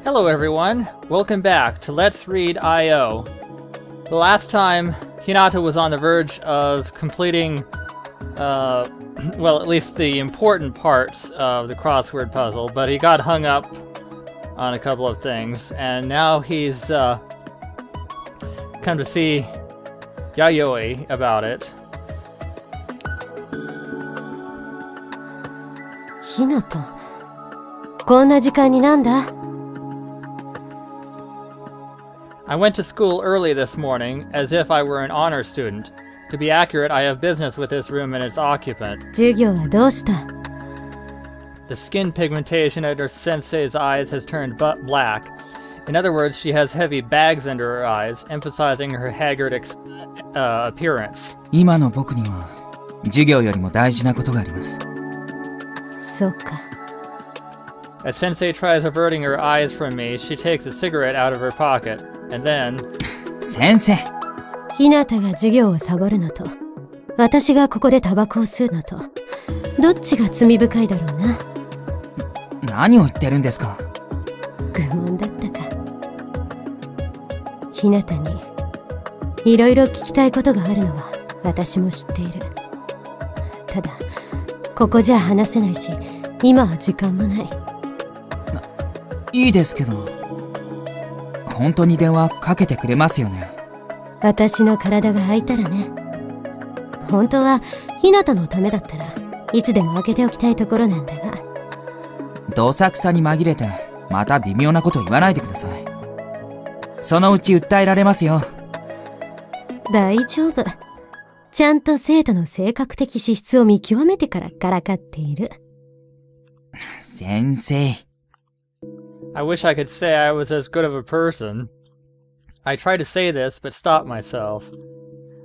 Hello everyone, welcome back to Let's Read I.O. The last time, Hinata was on the verge of completing, well, at least the important parts of the crossword puzzle, but he got hung up on a couple of things, and now he's come to see Yayoi about it. Hinata, こんな時間になんだ? I went to school early this morning, as if I were an honor student. To be accurate, I have business with this room and its occupant. 授業はどうした? The skin pigmentation under Sensei's eyes has turned black. In other words, she has heavy bags under her eyes, emphasizing her haggard appearance. 今の僕には授業よりも大事なことがあります。そうか。As Sensei tries averting her eyes from me, she takes a cigarette out of her pocket, and then... 先生! ひなたが授業をサボるのと、私がここでタバコを吸うのと、どっちが罪深いだろうな。何を言ってるんですか？愚問だったか。ひなたに、いろいろ聞きたいことがあるのは私も知っている。ただ、ここじゃ話せないし、今は時間もない。いいですけど、本当に電話かけてくれますよね。私の体が空いたらね。本当はひなたのためだったらいつでも開けておきたいところなんだが。どさくさに紛れてまた微妙なこと言わないでください。そのうち訴えられますよ。大丈夫。ちゃんと生徒の性格的資質を見極めてからからかっている。先生。I wish I could say I was as good of a person. I try to say this, but stop myself.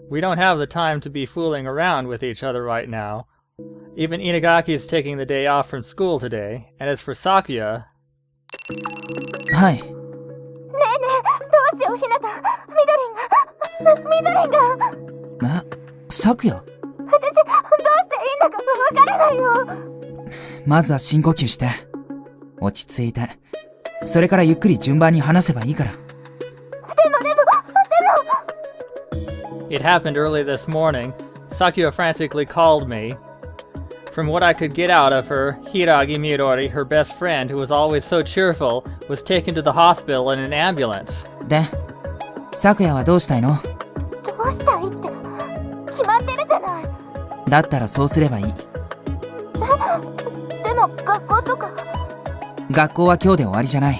We don't have the time to be fooling around with each other right now. Even Inagaki is taking the day off from school today, and as for Sakuya... はい。ねえねえ、どうしよう、ひなた。みどりんが。昨夜？私、どうしていいんだかわからないよ。まずは深呼吸して。落ち着いて。それからゆっくり順番に話せばいいから。It happened early this morning. Sakuya frantically called me. From what I could get out of her, Hiragi Midori, her best friend, who was always so cheerful, was taken to the hospital in an ambulance. で、昨夜はどうしたいの？どうしたいって、決まってるじゃない。だったらそうすればいい。でも学校とか。学校は今日で終わりじゃない。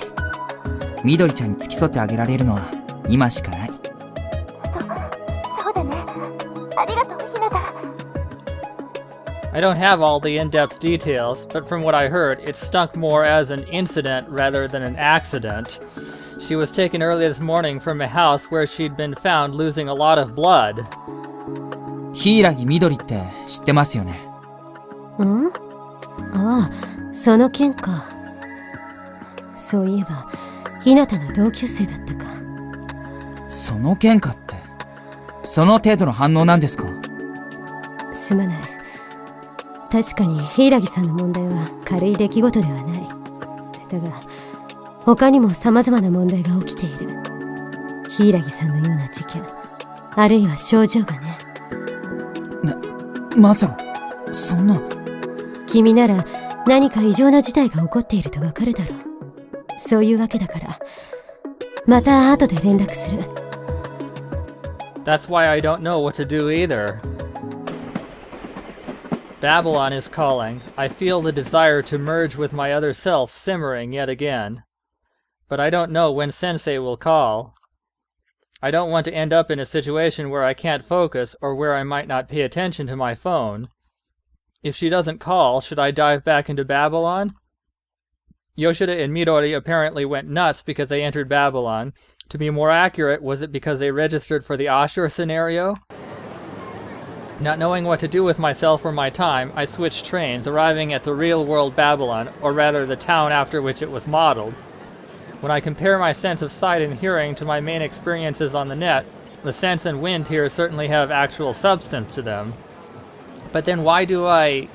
みどりちゃんに付き添ってあげられるのは今しかない。そうだね。ありがとう、ひなた。I don't have all the in-depth details, but from what I heard, it stunk more as an incident rather than an accident. She was taken early this morning from a house where she'd been found losing a lot of blood. 柊みどりって知ってますよね？ん？ああ、その件か。そういえば、ひなたの同級生だったか。その件かって、その程度の反応なんですか？すまない。確かに柊さんの問題は軽い出来事ではない。だが、他にも様々な問題が起きている。柊さんのような事件、あるいは症状がね。まさか、そんな。君なら何か異常な事態が起こっているとわかるだろう。そういうわけだから、また後で連絡する。That's why I don't know what to do either. Babylon is calling. I feel the desire to merge with my other self simmering yet again. But I don't know when Sensei will call. I don't want to end up in a situation where I can't focus or where I might not pay attention to my phone. If she doesn't call, should I dive back into Babylon? Yoshida and Midori apparently went nuts because they entered Babylon. To be more accurate, was it because they registered for the Ashur scenario? Not knowing what to do with myself or my time, I switched trains, arriving at the real-world Babylon, or rather the town after which it was modeled. When I compare my sense of sight and hearing to my main experiences on the net, the sense and wind here certainly have actual substance to them. But then why do I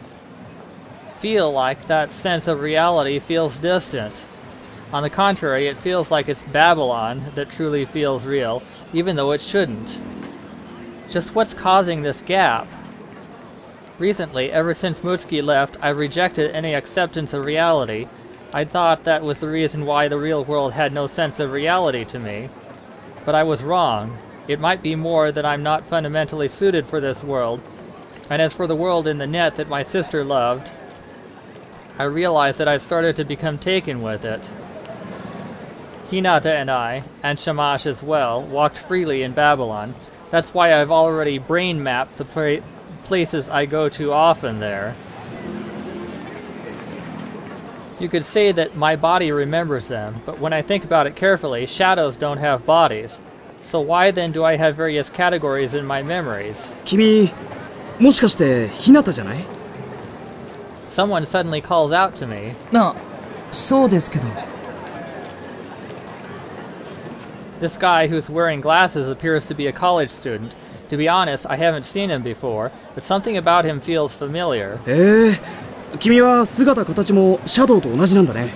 feel like that sense of reality feels distant? On the contrary, it feels like it's Babylon that truly feels real, even though it shouldn't. Just what's causing this gap? Recently, ever since Mutsuki left, I've rejected any acceptance of reality. I thought that was the reason why the real world had no sense of reality to me. But I was wrong. It might be more that I'm not fundamentally suited for this world. And as for the world in the net that my sister loved, I realized that I've started to become taken with it. Hinata and I, and Shamash as well, walked freely in Babylon. That's why I've already brain mapped the places I go to often there. You could say that my body remembers them, but when I think about it carefully, shadows don't have bodies. So why then do I have various categories in my memories? 君、もしかしてひなたじゃない？ Someone suddenly calls out to me. そうですけど。This guy who's wearing glasses appears to be a college student. To be honest, I haven't seen him before, but something about him feels familiar. 君は姿形もシャドウと同じなんだね。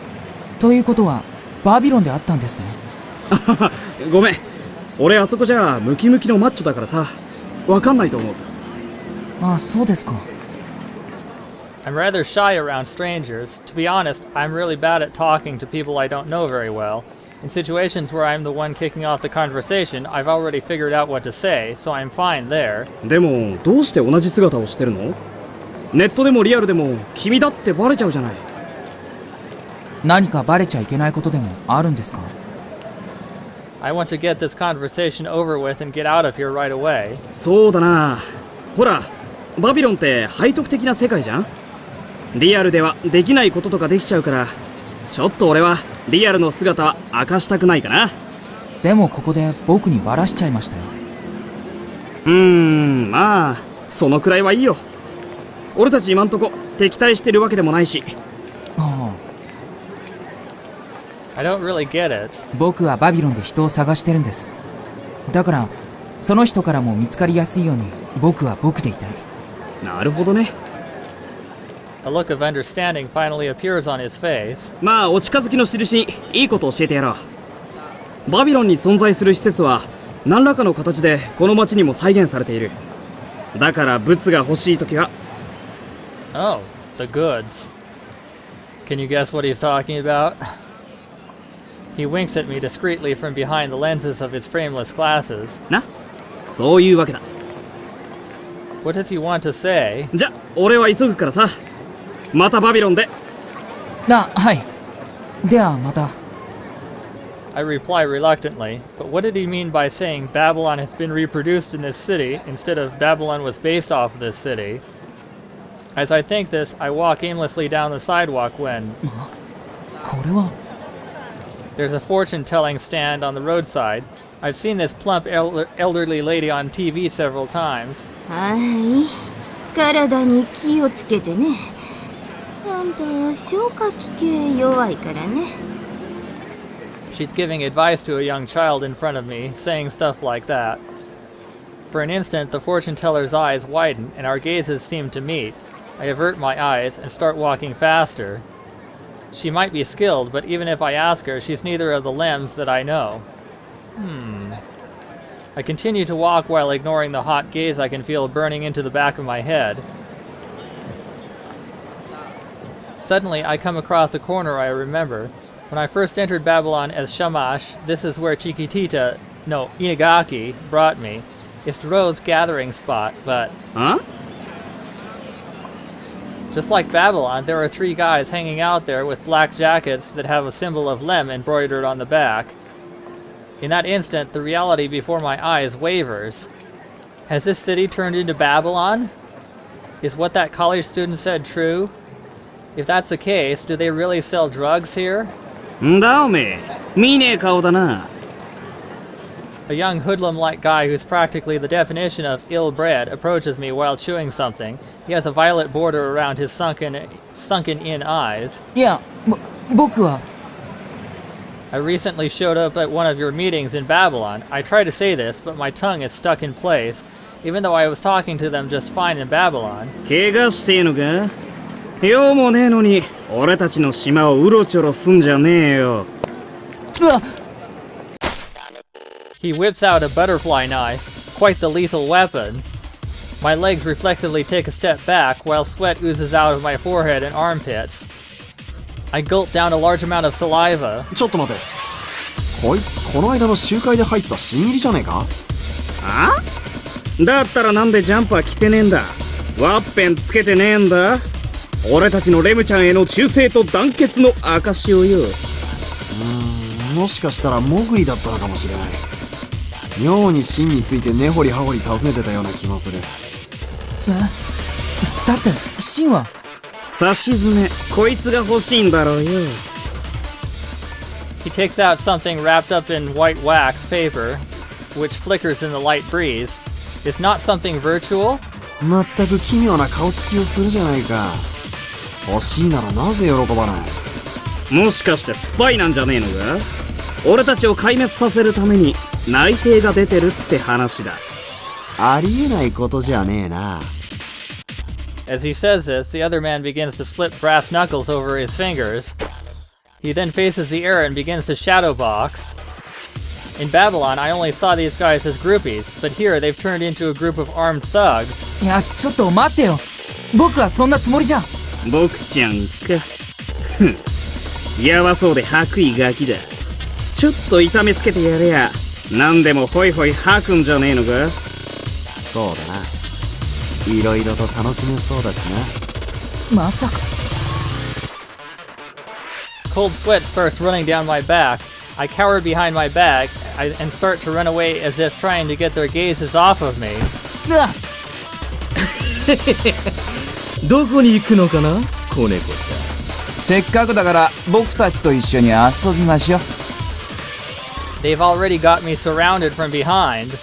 ということは、バビロンであったんですね。ごめん。俺あそこじゃムキムキのマッチョだからさ、わかんないと思う。あ、そうですか。I'm rather shy around strangers. To be honest, I'm really bad at talking to people I don't know very well. In situations where I'm the one kicking off the conversation, I've already figured out what to say, so I'm fine there. でも、どうして同じ姿をしてるの？ネットでもリアルでも君だってバレちゃうじゃない。何かバレちゃいけないことでもあるんですか？ I want to get this conversation over with and get out of here right away. そうだな。ほら、バビロンって背徳的な世界じゃん。リアルではできないこととかできちゃうから、ちょっと俺はリアルの姿は明かしたくないかな。でもここで僕にバラしちゃいましたよ。まあそのくらいはいいよ。俺たち今んとこ敵対してるわけでもないし。I don't really get it. 僕はバビロンで人を探してるんです。だからその人からも見つかりやすいように僕は僕でいたい。なるほどね。A look of understanding finally appears on his face. まあお近づきの印にいいことを教えてやろう。バビロンに存在する施設は何らかの形でこの町にも再現されている。だから物が欲しいときは。Oh, the goods. Can you guess what he's talking about? He winks at me discreetly from behind the lenses of his frameless glasses. な、そういうわけだ。What does he want to say? じゃ、俺は急ぐからさ。またバビロンで。はい。ではまた。I reply reluctantly, but what did he mean by saying Babylon has been reproduced in this city instead of Babylon was based off of this city? As I think this, I walk aimlessly down the sidewalk when これは there's a fortune-telling stand on the roadside. I've seen this plump elderly lady on TV several times. はい、体に気をつけてね。あんた消化器系弱いからね。She's giving advice to a young child in front of me, saying stuff like that. For an instant, the fortune-teller's eyes widen, and our gazes seem to meet. I avert my eyes and start walking faster. She might be skilled, but even if I ask her, she's neither of the Lems that I know. I continue to walk while ignoring the hot gaze I can feel burning into the back of my head. Suddenly, I come across a corner I remember. When I first entered Babylon as Shamash, this is where Inagaki brought me. It's DlroW's gathering spot, but... Huh? Just like Babylon, there are 3 guys hanging out there with black jackets that have a symbol of Lem embroidered on the back. In that instant, the reality before my eyes wavers. Has this city turned into Babylon? Is what that college student said true? If that's the case, do they really sell drugs here? んだおめえ、見ねえ顔だな。A young hoodlum-like guy who's practically the definition of ill-bred approaches me while chewing something. He has a violet border around his sunken-in eyes. いや、僕は I recently showed up at one of your meetings in Babylon. I try to say this, but my tongue is stuck in place, even though I was talking to them just fine in Babylon. 怪我してえのか？用もねえのに俺たちの島をうろちょろすんじゃねえよ。He whips out a butterfly knife, quite the lethal weapon. My legs reflexively take a step back while sweat oozes out of my forehead and armpits. I gulp down a large amount of saliva. ちょっと待て。こいつこの間の集会で入った新入りじゃねえか？あ？だったらなんでジャンパー着てねえんだ？ワッペンつけてねえんだ？俺たちのレムちゃんへの忠誠と団結の証をよ。もしかしたらモグリだったのかもしれない。妙に真について根掘り葉掘り尋ねてたような気もする。だってシンはさしずめ、こいつが欲しいんだろうよ。He takes out something wrapped up in white wax paper, which flickers in the light breeze. It's not something virtual? まったく奇妙な顔つきをするじゃないか。欲しいならなぜ喜ばない？もしかしてスパイなんじゃねえのか？俺たちを壊滅させるために内定が出てるって話だ。ありえないことじゃねえな。As he says this, the other man begins to slip brass knuckles over his fingers. He then faces the air and begins to shadow box. In Babylon, I only saw these guys as groupies, but here they've turned into a group of armed thugs. いや、ちょっと待ってよ。僕はそんなつもりじゃ。僕ちゃんか。ふん。やばそうで白衣ガキだ。ちょっと痛めつけてやれや。何でもホイホイ吐くんじゃねえのか？そうだな。いろいろと楽しめそうだしな。まさか。Cold sweat starts running down my back. I cower behind my back and start to run away as if trying to get their gazes off of me. どこに行くのかな、子猫ちゃん。せっかくだから僕たちと一緒に遊びましょう。They've already got me surrounded from behind.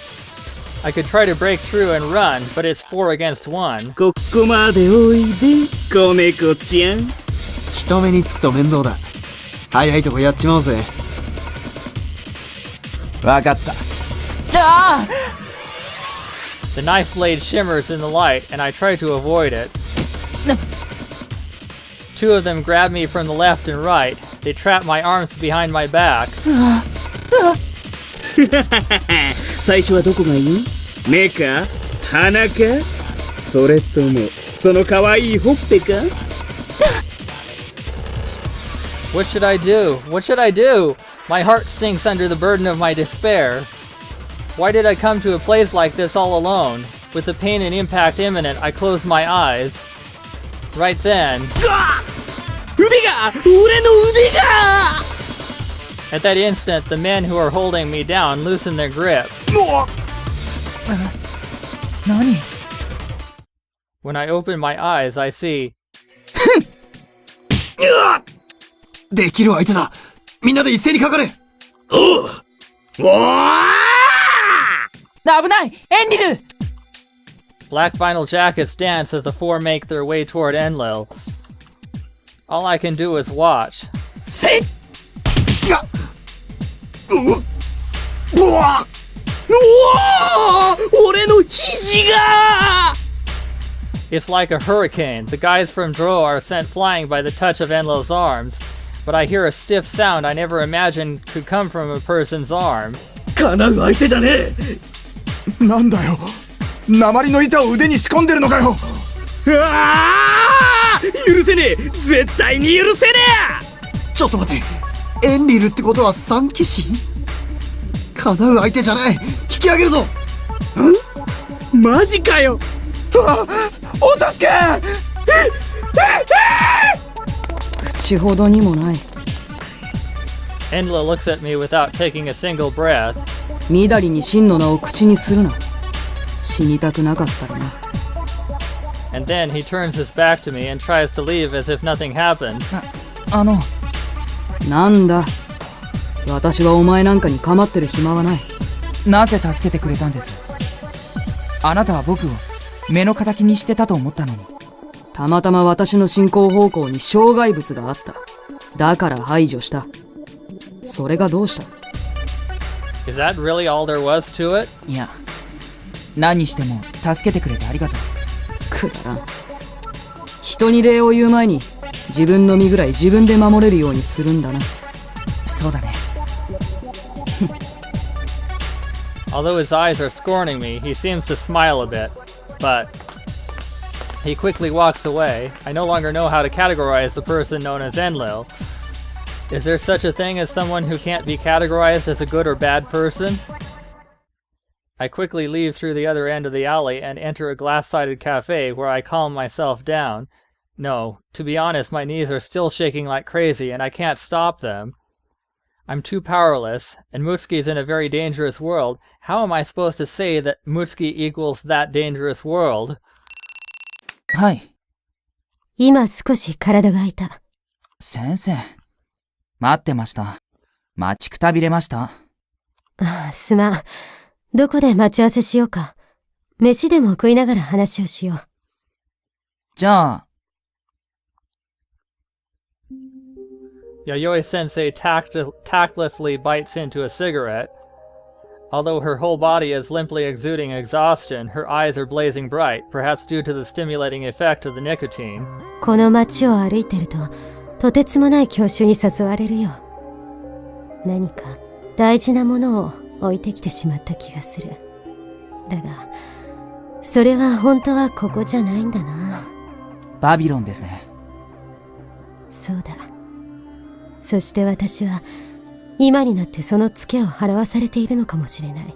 I could try to break through and run, but it's 4 against 1. ここまでおいで、子猫ちゃん。人目につくと面倒だ。早いとこやっちまおうぜ。わかった。ああ The knife blade shimmers in the light, and I try to avoid it. Two of them grab me from the left and right. They trap my arms behind my back. 最初はどこがいい？目か？鼻か？それともその可愛いほっぺか？ What should I do? What should I do? My heart sinks under the burden of my despair. Why did I come to a place like this all alone? With the pain and impact imminent, I close my eyes. Right then, 腕が！俺の腕が！ at that instant, the men who are holding me down loosen their grip. 何 When I open my eyes, I see できる相手だ。みんなで一斉にかかれ。おう！危ないエンリル black vinyl jackets dance as the four make their way toward Enlil. All I can do is watch. せっうわ俺の肘が！ It's like a hurricane. The guys from DlroW are sent flying by the touch of Enlil's arms, but I hear a stiff sound I never imagined could come from a person's arm. 叶う相手じゃねえ。なんだよ。鉛の板を腕に仕込んでるのかよ。許せねえ！絶対に許せねえ！ちょっと待て。エンリルってことは三騎士？叶う相手じゃない。引き上げるぞ。え！マジかよ！お助け！口ほどにもない。Enlil looks at me without taking a single breath. 緑に真の名を口にするな。死にたくなかったらな。And then he turns his back to me and tries to leave as if nothing happened. なんだ。私はお前なんかに構ってる暇はない。なぜ助けてくれたんです？あなたは僕を目の敵にしてたと思ったのに。たまたま私の進行方向に障害物があった。だから排除した。それがどうした？ Is that really all there was to it? いや、何にしても助けてくれてありがとう。くだらん。人に礼を言う前に自分の身ぐらい自分で守れるようにするんだな。そうだね。Although his eyes are scorning me, he seems to smile a bit, but he quickly walks away. I no longer know how to categorize the person known as Enlil. Is there such a thing as someone who can't be categorized as a good or bad person? I quickly leave through the other end of the alley and enter a glass-sided cafe where I calm myself down. No, to be honest, my knees are still shaking like crazy and I can't stop them. I'm too powerless, and Mutsuki's in a very dangerous world. How am I supposed to say that Mutsuki equals that dangerous world? はい。今少し体が空いた。先生。待ってました。待ちくたびれました。ああ、すまん。どこで待ち合わせしようか。飯でも食いながら話をしよう。じゃあ、Yayoi sensei tactlessly bites into a cigarette. Although her whole body is limply exuding exhaustion, her eyes are blazing bright, perhaps due to the stimulating effect of the nicotine. この街を歩いてると、とてつもない郷愁に誘われるよ。何か大事なものを置いてきてしまった気がする。だが、それは本当はここじゃないんだな。バビロンですね。そうだ。そして私は今になってそのツケを払わされているのかもしれない。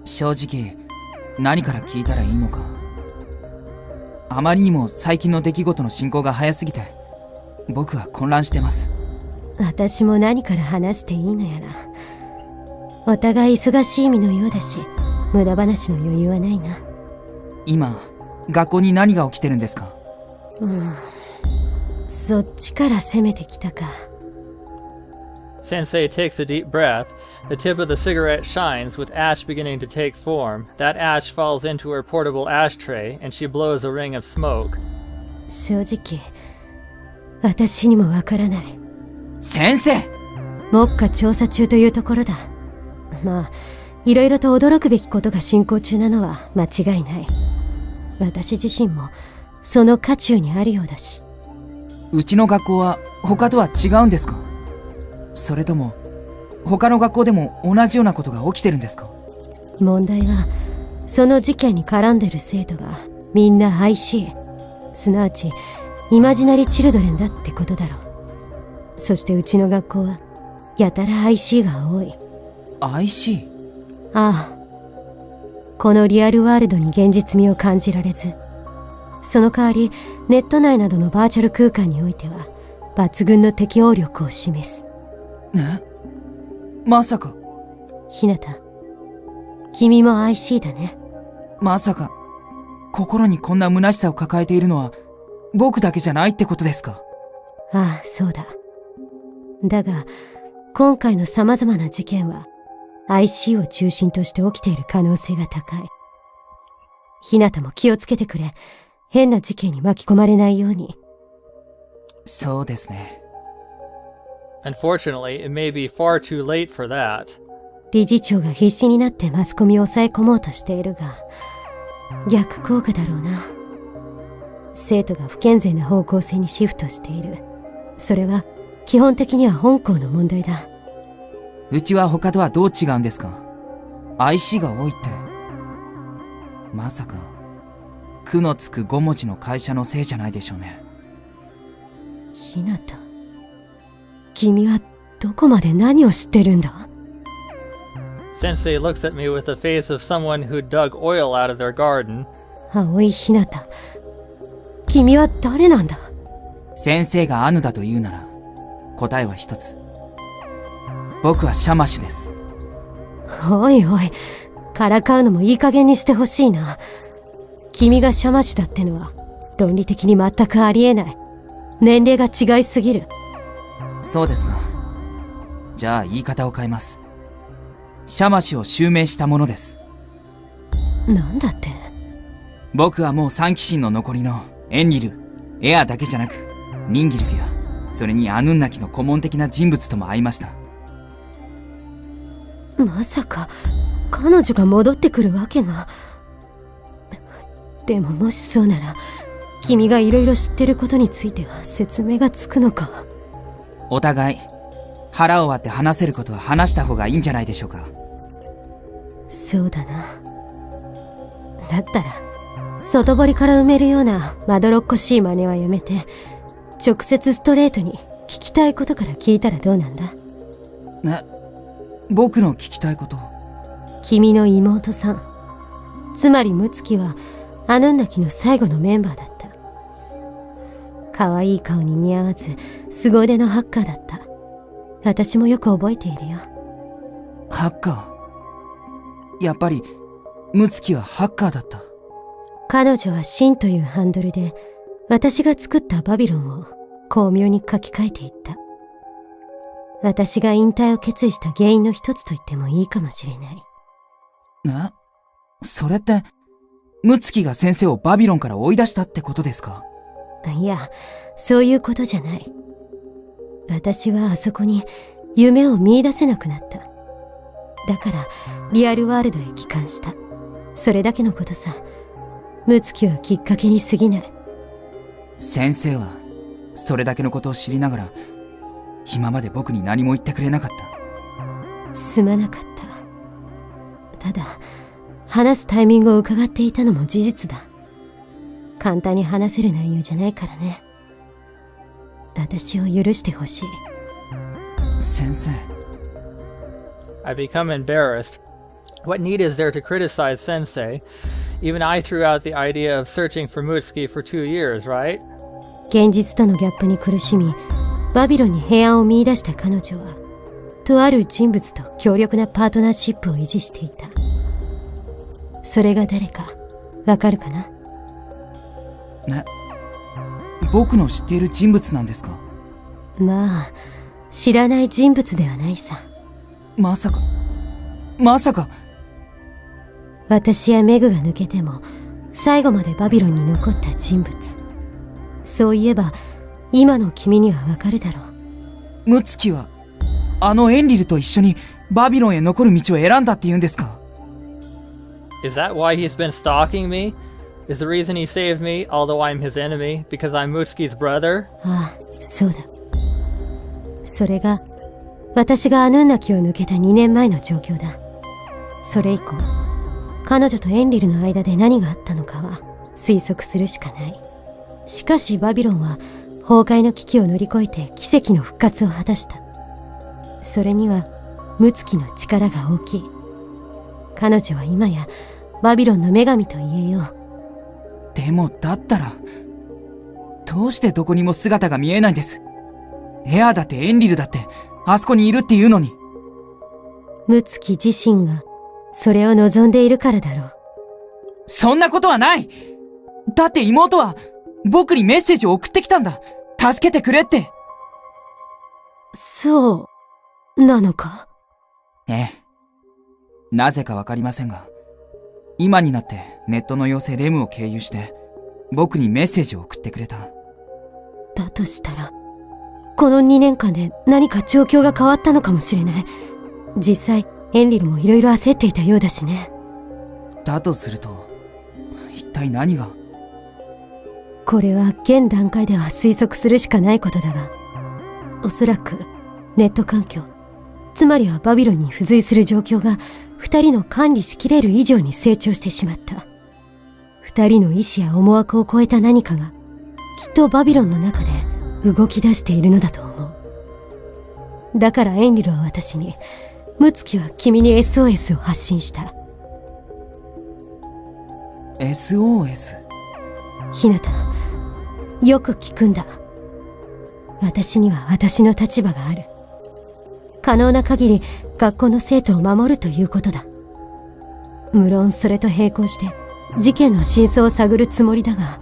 正直何から聞いたらいいのか。あまりにも最近の出来事の進行が早すぎて僕は混乱してます。私も何から話していいのやら。お互い忙しい身のようだし、無駄話の余裕はないな。今学校に何が起きてるんですか？そっちから攻めてきたか。Sensei takes a deep breath. The tip of the cigarette shines, with ash beginning to take form. That ash falls into her portable ashtray, and she blows a ring of smoke. 正直、私にもわからない。先生！目下調査中というところだ。まあ、いろいろと驚くべきことが進行中なのは間違いない。私自身もその渦中にあるようだし。うちの学校は他とは違うんですか？それとも他の学校でも同じようなことが起きてるんですか？問題はその事件に絡んでる生徒がみんな IC、 すなわちイマジナリーチルドレンだってことだろう。そしてうちの学校はやたら IC が多い。 IC？ ああ、このリアルワールドに現実味を感じられず、その代わりネット内などのバーチャル空間においては抜群の適応力を示す。まさか。ひなた、君も IC だね。まさか心にこんな虚しさを抱えているのは僕だけじゃないってことですか？ああ、そうだ。だが今回の様々な事件は IC を中心として起きている可能性が高い。ひなたも気をつけてくれ。変な事件に巻き込まれないように。そうですね。Unfortunately, it may be far too late for that. 理事長が必死になってマスコミを抑え込もうとしているが、逆効果だろうな。生徒が不健全な方向性にシフトしている。それは基本的には本校の問題だ。うちは他とはどう違うんですか？ IC が多いって。まさか苦のつく5文字の会社のせいじゃないでしょうね。ひなた、君はどこまで何を知ってるんだ？ Sensei looks at me with the face of someone who dug oil out of their garden. 青いひなた、君は誰なんだ？先生がアヌだと言うなら答えは一つ。僕はシャマシュです。おいおい、からかうのもいい加減にしてほしいな。君がシャマシュだってのは論理的に全くありえない。年齢が違いすぎる。そうですか。じゃあ言い方を変えます。シャマシュを襲名したものです。なんだって？僕はもう3騎士の残りのエンリル、エアだけじゃなくニンギルスやそれにアヌンナキの顧問的な人物とも会いました。まさか彼女が戻ってくるわけが。でももしそうなら君がいろいろ知ってることについては説明がつくのか。お互い腹を割って話せることは話した方がいいんじゃないでしょうか。そうだな。だったら外堀から埋めるようなまどろっこしい真似はやめて、直接ストレートに聞きたいことから聞いたらどうなんだ。僕の聞きたいこと。君の妹さん、つまりムツキはアヌンナキの最後のメンバーだった。可愛い顔に似合わず凄腕のハッカーだった。私もよく覚えているよ。ハッカー。やっぱりムツキはハッカーだった。彼女はシンというハンドルで私が作ったバビロンを巧妙に書き換えていった。私が引退を決意した原因の一つと言ってもいいかもしれない。それってムツキが先生をバビロンから追い出したってことですか？いや、そういうことじゃない。私はあそこに夢を見出せなくなった。だからリアルワールドへ帰還した。それだけのことさ。ムツキはきっかけに過ぎない。先生はそれだけのことを知りながら今まで僕に何も言ってくれなかった。すまなかった。ただ話すタイミングを伺っていたのも事実だ。簡単に話せる内容じゃないからね。私を許してほしい。先生。I become embarrassed. What need is there to criticize Sensei? Even I threw out the idea of searching for Mutsuki for 2 years, right? 現実とのギャップに苦しみ、バビロンに平安を見出した彼女は、とある人物と強力なパートナーシップを維持していた。それが誰か、わかるかな？僕の知っている人物なんですか？まあ、知らない人物ではないさ。まさか。私やメグが抜けても、最後までバビロンに残った人物。そういえば、今の君にはわかるだろう。ムツキは、あのエンリルと一緒にバビロンへ残る道を選んだって言うんですか？ Is that why he's been stalking me? Is the reason he saved me, although I'm his enemy, because I'm Mutsuki's brother? ああ、そうだ。それが、私がアヌンナキを抜けた2年前の状況だ。それ以降、彼女とエンリルの間で何があったのかは推測するしかない。しかしバビロンは崩壊の危機を乗り越えて奇跡の復活を果たした。それにはムツキの力が大きい。彼女は今やバビロンの女神と言えよう。でもだったら、どうしてどこにも姿が見えないんです？エアだってエンリルだってあそこにいるっていうのに。ムツキ自身がそれを望んでいるからだろう。そんなことはない！だって妹は僕にメッセージを送ってきたんだ。助けてくれって。そうなのか？ええ。なぜかわかりませんが、今になってネットの妖精レムを経由して僕にメッセージを送ってくれた。だとしたら、この2年間で何か状況が変わったのかもしれない。実際エンリルもいろいろ焦っていたようだしね。だとすると、一体何が？これは現段階では推測するしかないことだが、おそらくネット環境、つまりはバビロンに付随する状況が2人の管理しきれる以上に成長してしまった。2人の意志や思惑を超えた何かがきっとバビロンの中で動き出しているのだと思う。だからエンリルは私に、ムツキは君に SOS を発信した。 SOS？ ひなた、よく聞くんだ。私には私の立場がある。可能な限り学校の生徒を守るということだ。無論それと並行して事件の真相を探るつもりだが。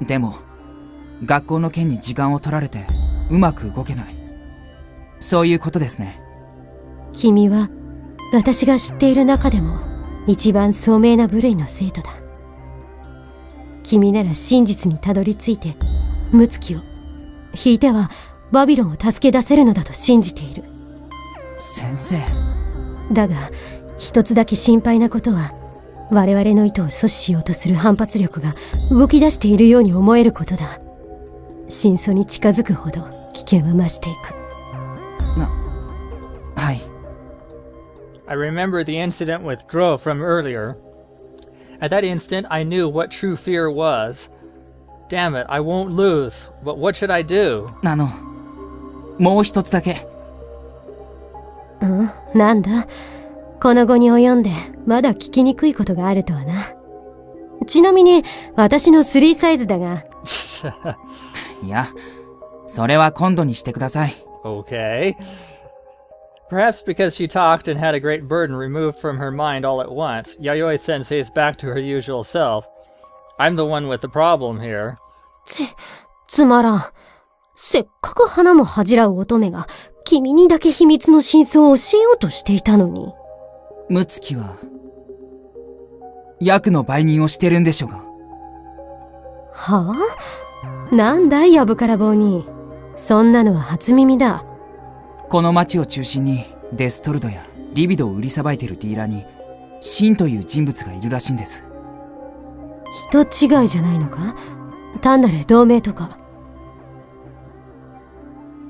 でも学校の件に時間を取られてうまく動けない、そういうことですね。君は私が知っている中でも一番聡明な部類の生徒だ。君なら真実にたどり着いてムツキを、ひいてはバビロンを助け出せるのだと信じている。先生。だが一つだけ心配なことは、我々の意図を阻止しようとする反発力が動き出しているように思えることだ。真相に近づくほど危険は増していく。I remember the incident with DlroW from earlier. At that instant, I knew what true fear was. Damn it, I won't lose. But what should I do? もう一つだけ。なんだこの後に及んでまだ聞きにくいことがあるとはな。ちなみに私の3サイズだが。いや、それは今度にしてください。Okay. Perhaps because she talked and had a great burden removed from her mind all at once, Yayoi Sensei is back to her usual self. I'm the one with the problem here. つまらん。せっかく花も恥じらう乙女が君にだけ秘密の真相を教えようとしていたのに。ムツキは役の売人をしてるんでしょうが。はあ？なんだやぶから棒に。そんなのは初耳だ。この町を中心にデストルドやリビドを売りさばいてるディーラーにシンという人物がいるらしいんです。人違いじゃないのか？単なる同盟とか。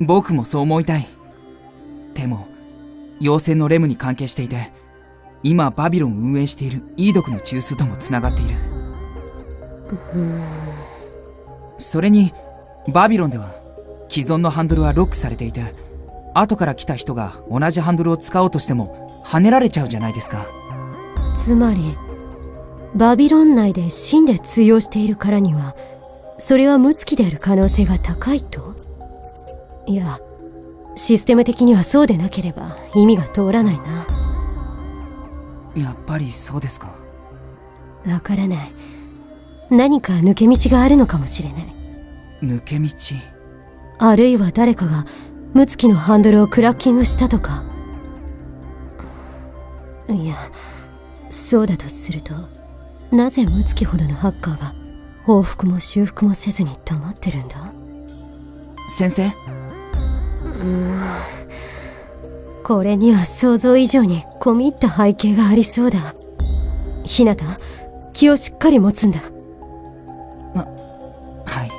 僕もそう思いたい。でも妖精のレムに関係していて、今バビロンを運営しているイードクの中枢ともつながっている。それにバビロンでは既存のハンドルはロックされていて、後から来た人が同じハンドルを使おうとしても跳ねられちゃうじゃないですか。つまりバビロン内で真で通用しているからには、それは無月である可能性が高いと？いや、システム的にはそうでなければ意味が通らないな。やっぱりそうですか。わからない。何か抜け道があるのかもしれない。抜け道？あるいは誰かがムツキのハンドルをクラッキングしたとか。いや、そうだとすると、なぜムツキほどのハッカーが報復も修復もせずに黙ってるんだ？先生？これには想像以上に込み入った背景がありそうだ。ひなた、気をしっかり持つんだ。はい。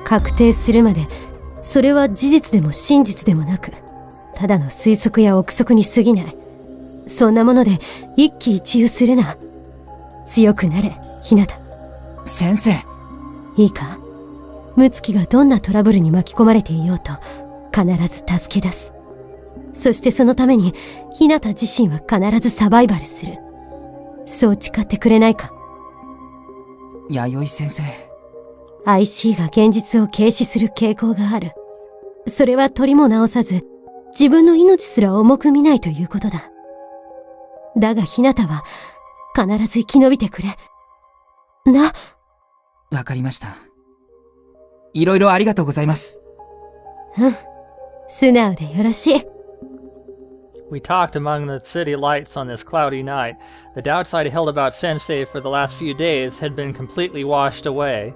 確定するまで、それは事実でも真実でもなく、ただの推測や憶測に過ぎない。そんなもので一喜一憂するな。強くなれ、ひなた。先生。いいか、ムツキがどんなトラブルに巻き込まれていようと必ず助け出す。そしてそのためにひなた自身は必ずサバイバルする。そう誓ってくれないか？弥生先生。IC が現実を軽視する傾向がある。それは取りも直さず、自分の命すら重く見ないということだ。だがひなたは必ず生き延びてくれ。な。わかりました。いろいろありがとうございます。うん。素直でよろしい。We talked among the city lights on this cloudy night. The doubts I'd held about Sensei for the last few days had been completely washed away.